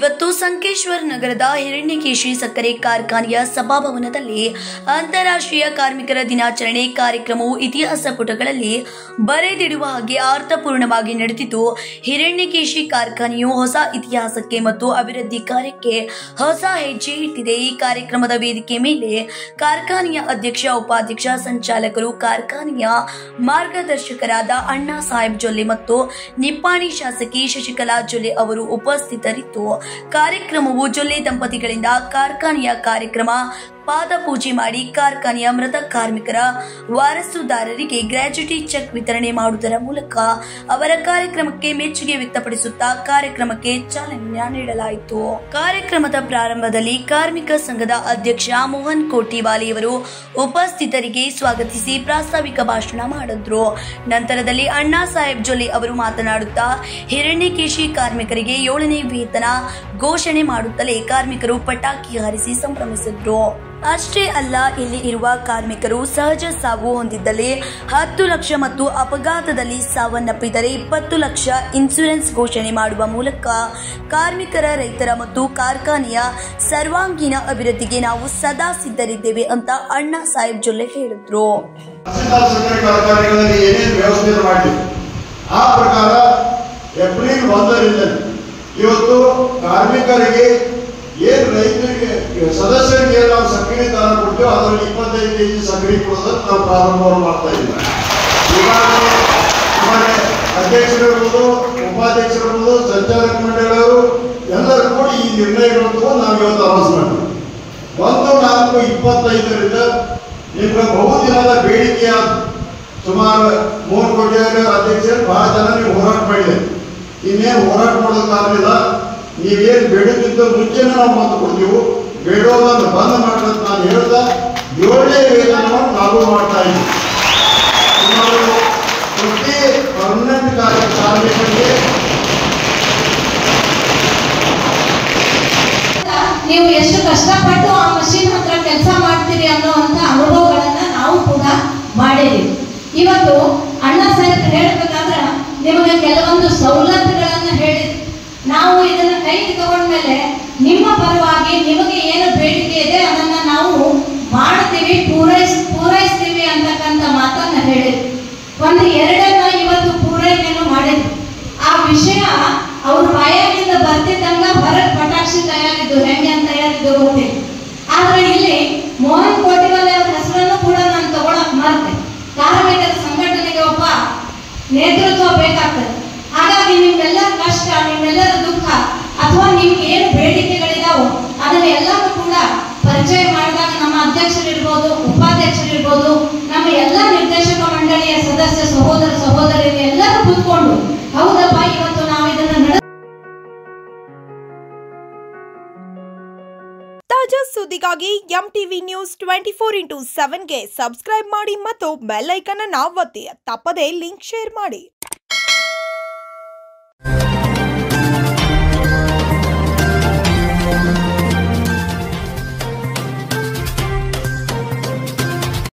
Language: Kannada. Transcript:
ಇವತ್ತು ಸಂಕೇಶ್ವರ್ ನಗರದ ಹಿರಣ್ಯಕೇಶಿ ಸಕ್ಕರೆ ಕಾರ್ಖಾನೆಯ ಸಭಾಭವನದಲ್ಲಿ ಅಂತಾರಾಷ್ಟ್ರೀಯ ಕಾರ್ಮಿಕರ ದಿನಾಚರಣೆ ಕಾರ್ಯಕ್ರಮವು ಇತಿಹಾಸ ಪುಟಗಳಲ್ಲಿ ಬರೆದಿಡುವ ಹಾಗೆ ಅರ್ಥಪೂರ್ಣವಾಗಿ ನಡೆದಿದ್ದು, ಹಿರಣ್ಯಕೇಶಿ ಕಾರ್ಖಾನೆಯು ಹೊಸ ಇತಿಹಾಸಕ್ಕೆ ಮತ್ತು ಅಭಿವೃದ್ಧಿ ಕಾರ್ಯಕ್ಕೆ ಹೊಸ ಹೆಜ್ಜೆ ಇಟ್ಟಿದೆ. ಈ ಕಾರ್ಯಕ್ರಮದ ವೇದಿಕೆ ಮೇಲೆ ಕಾರ್ಖಾನೆಯ ಅಧ್ಯಕ್ಷ, ಉಪಾಧ್ಯಕ್ಷ, ಸಂಚಾಲಕರು, ಕಾರ್ಖಾನೆಯ ಮಾರ್ಗದರ್ಶಕರಾದ ಅಣ್ಣಾ ಸಾಹೇಬ್ ಜೊಲ್ಲೆ ಮತ್ತು ನಿಪ್ಪಾಣಿ ಶಾಸಕಿ ಶಶಿಕಲಾ ಜೊಲ್ಲೆ ಅವರು ಉಪಸ್ಥಿತರಿದ್ದು, ಕಾರ್ಯಕ್ರಮವು ಜೊಲ್ಲೆ ದಂಪತಿಗಳಿಂದ ಕಾರ್ಖಾನೆಯ ಕಾರ್ಯಕ್ರಮ ಪಾದಪೂಜೆ ಮಾಡಿ ಕಾರ್ಖಾನೆಯ ಮೃತ ಕಾರ್ಮಿಕರ ವಾರಸುದಾರರಿಗೆ ಗ್ರಾಚ್ಯುಟಿ ಚೆಕ್ ವಿತರಣೆ ಮಾಡುವುದರ ಮೂಲಕ ಅವರ ಕಾರ್ಯಕ್ರಮಕ್ಕೆ ಮೆಚ್ಚುಗೆ ವ್ಯಕ್ತಪಡಿಸುತ್ತಾ ಕಾರ್ಯಕ್ರಮಕ್ಕೆ ಚಾಲನೆ ನೀಡಲಾಯಿತು. ಕಾರ್ಯಕ್ರಮದ ಪ್ರಾರಂಭದಲ್ಲಿ ಕಾರ್ಮಿಕ ಸಂಘದ ಅಧ್ಯಕ್ಷ ಮೋಹನ್ ಕೋಟಿವಾಲಿಯವರು ಉಪಸ್ಥಿತರಿಗೆ ಸ್ವಾಗತಿಸಿ ಪ್ರಾಸ್ತಾವಿಕ ಭಾಷಣ ಮಾಡಿದ್ರು. ನಂತರದಲ್ಲಿ ಅಣ್ಣಾ ಸಾಹೇಬ್ ಜೊಲ್ಲೆ ಅವರು ಮಾತನಾಡುತ್ತಾ ಹಿರಣ್ಯಕೇಶಿ ಕಾರ್ಮಿಕರಿಗೆ 7ನೇ ವೇತನ ಘೋಷಣೆ ಮಾಡುತ್ತಲೇ ಕಾರ್ಮಿಕರು ಪಟಾಕಿ ಹಾರಿಸಿ ಸಂಭ್ರಮಿಸಿದ್ರು. ಅಷ್ಟೇ ಅಲ್ಲ, ಇಲ್ಲಿ ಇರುವ ಕಾರ್ಮಿಕರು ಸಹಜ ಸಾವು ಹೊಂದಿದ್ದಲ್ಲಿ 10 ಲಕ್ಷ ಮತ್ತು ಅಪಘಾತದಲ್ಲಿ ಸಾವನ್ನಪ್ಪಿದರೆ 20 ಲಕ್ಷ ಇನ್ಶೂರೆನ್ಸ್ ಘೋಷಣೆ ಮಾಡುವ ಮೂಲಕ ಕಾರ್ಮಿಕರ, ರೈತರ ಮತ್ತು ಕಾರ್ಖಾನೆಯ ಸರ್ವಾಂಗೀಣ ಅಭಿವೃದ್ಧಿಗೆ ನಾವು ಸದಾ ಸಿದ್ಧರಿದ್ದೇವೆ ಅಂತ ಅಣ್ಣಾ ಸಾಹೇಬ್ ಜೊಲ್ಲೆ ಹೇಳಿದ್ರು. ಆ ಪ್ರಕಾರ ಏಪ್ರಿಲ್ 1ರಿಂದ ಇವತ್ತು ಕಾರ್ಮಿಕರಿಗೆ ಏನು ರೈತರಿಗೆ ಸದಸ್ಯರಿಗೆ ನಾವು ಸಕ್ಕರೆ ದಾನ ಕೊಡ್ತೇವೆ, ಅದರಲ್ಲಿ 25 kg ಸಕ್ಕರೆ ಕೊಡೋದಕ್ಕೆ ನಾವು ಪ್ರಾರಂಭವನ್ನು ಮಾಡ್ತಾ ಇದ್ದೀವಿ. ಈಗಾಗಲೇ ಅಧ್ಯಕ್ಷರಿರ್ಬೋದು, ಉಪಾಧ್ಯಕ್ಷರಿರ್ಬೋದು, ಸಂಚಾಲಕ ಮಂಡಳಿಯವರು ಎಲ್ಲರೂ ಕೂಡ ಈ ನಿರ್ಣಯಗಳನ್ನು ತಗೊಂಡು ನಾವು ಇವತ್ತು ಅನೌನ್ಸ್ ಮಾಡ್ತೀವಿ. 1/4/25ರಿಂದ ನಿಮ್ಗೆ ಬಹುದಿನದ ಬೇಡಿಕೆಯಾದ ಸುಮಾರು 3 ಕೋಟಿ ಅಧ್ಯಕ್ಷರು ಬಹಳ ಜನ ನೀವು ಹೋರಾಟ ಮಾಡಿದೆ. ಇನ್ನೇನು ಹೋರಾಟ ಮಾಡೋದಕ್ಕಾಗಲಿಲ್ಲ. ನೀವೇನು ಬೇಡುತ್ತಿದ್ದ ಮುಂಚೆನೇ ನಾವು ಮಾತು ಕೊಡ್ತೀವಿ, ಬೇಡೋದನ್ನು ಬಂದ್ ಮಾಡೋದು ನಾನು ಹೇಳ್ತಾ 7ನೇ ವೇತನವನ್ನು ಲಾಗು ಮಾಡ್ತಾ ಇದ್ದೀವಿ. ಸುಮಾರು ಪ್ರತಿ ಪರ್ಮನೆಂಟ್ ಕಾರ್ಮಿಕರಿಗೆ ನೀವು ಎಷ್ಟು ಕಷ್ಟಪಟ್ಟು ಆ ಮಷೀನ್ ಹತ್ರ ಕೆಲಸ ಮಾಡ್ತೀರಿ ಅನ್ನೋಂಥ ಅನುಭವಗಳನ್ನ ನಾವು ಕೂಡ ಮಾಡಿದ್ದೀವಿ. ಇವತ್ತು ಅಣ್ಣಾ ಸಾಹೇಬ್ ಹೇಳಬೇಕಾದ್ರೆ ನಿಮಗೆ ಕೆಲವೊಂದು ಸವಲತ್ತುಗಳನ್ನ ಹೇಳಿದ್ವಿ. ನಾವು ಇದನ್ನ ಕೈಗೆ ತಗೊಂಡ್ಮೇಲೆ ನಿಮ್ಮ ಪರವಾಗಿ ನಿಮಗೆ ಏನು ಬೇಡಿಕೆ ಇದೆ ಅದನ್ನ ನಾವು ಮಾಡ್ತೀವಿ, ಪೂರೈಸ್ತೀವಿ ಅಂತಕ್ಕಂಥ ಮಾತನ್ನ ಹೇಳಿದ್ವಿ. ಒಂದು 2ನ್ನ ಇವತ್ತು ಪೂರೈಕೆಯನ್ನು ಮಾಡಿದ್ವಿ. ಆ ವಿಷಯ ಅವ್ರ ಬಾಯಾಗಿಂದ ಬರ್ತಿದ್ದಂಗ ಹೊರಗೆ ಪಟಾಕ್ಷಿ ತಯಾರಿದ್ದು ಹೆಂಗೆ ಅಂತ ತಯಾರಿದ್ದು ಗೊತ್ತಿಲ್ಲ. ಆದ್ರೆ ಇಲ್ಲಿ ಮೋಹನ್ ಕೋಟಿವಾಲೆ ಅವ್ರ ಹೆಸರನ್ನು ಕೂಡ ನಾನು ತಗೊಳಕ್ ಮಾಡ್ತೇನೆ. ಕಾರ್ಮಿಕರ ಸಂಘಟನೆಗೆ ಒಬ್ಬ ನೇತೃತ್ವ ಬೇಕಾಗ್ತದೆ. ಹಾಗಾಗಿ ನಿಮ್ಮೆಲ್ಲರ ಕಷ್ಟ, ನಿಮ್ಮೆಲ್ಲರ ದುಃಖ ಅಥವಾ ನಿಮ್ಗೆ ಏನು ಬೇಡಿಕೆಗಳಿದಾವೋ ಅದನ್ನ ಎಲ್ಲವೂ ಕೂಡ ಪರಿಚಯ ಮಾಡಿದಾಗ ನಮ್ಮ ಅಧ್ಯಕ್ಷರಿರ್ಬೋದು, ಉಪಾಧ್ಯಕ್ಷರಿರ್ಬೋದು, ನಮ್ಮ ಎಲ್ಲ ನಿರ್ದೇಶಕ ಮಂಡಳಿಯ ಸದಸ್ಯ ಸಹೋದರ ಸಹೋದರಿಯರು ಎಲ್ಲರೂ ಕೂತ್ಕೊಂಡು ಹೌದಪ್ಪ ಇವತ್ತು ನಾವು ಇದನ್ನ ತಾಜಾ ಸುದ್ದಿಗಾಗಿ MTV ನ್ಯೂಸ್ 24/7ಗೆ ಸಬ್ಸ್ಕ್ರೈಬ್ ಮಾಡಿ ಮತ್ತು ಬೆಲ್ ಐಕಾನ್ ಅನ್ನು ಒತ್ತಿ. ತಪ್ಪದೇ ಲಿಂಕ್ ಶೇರ್ ಮಾಡಿ.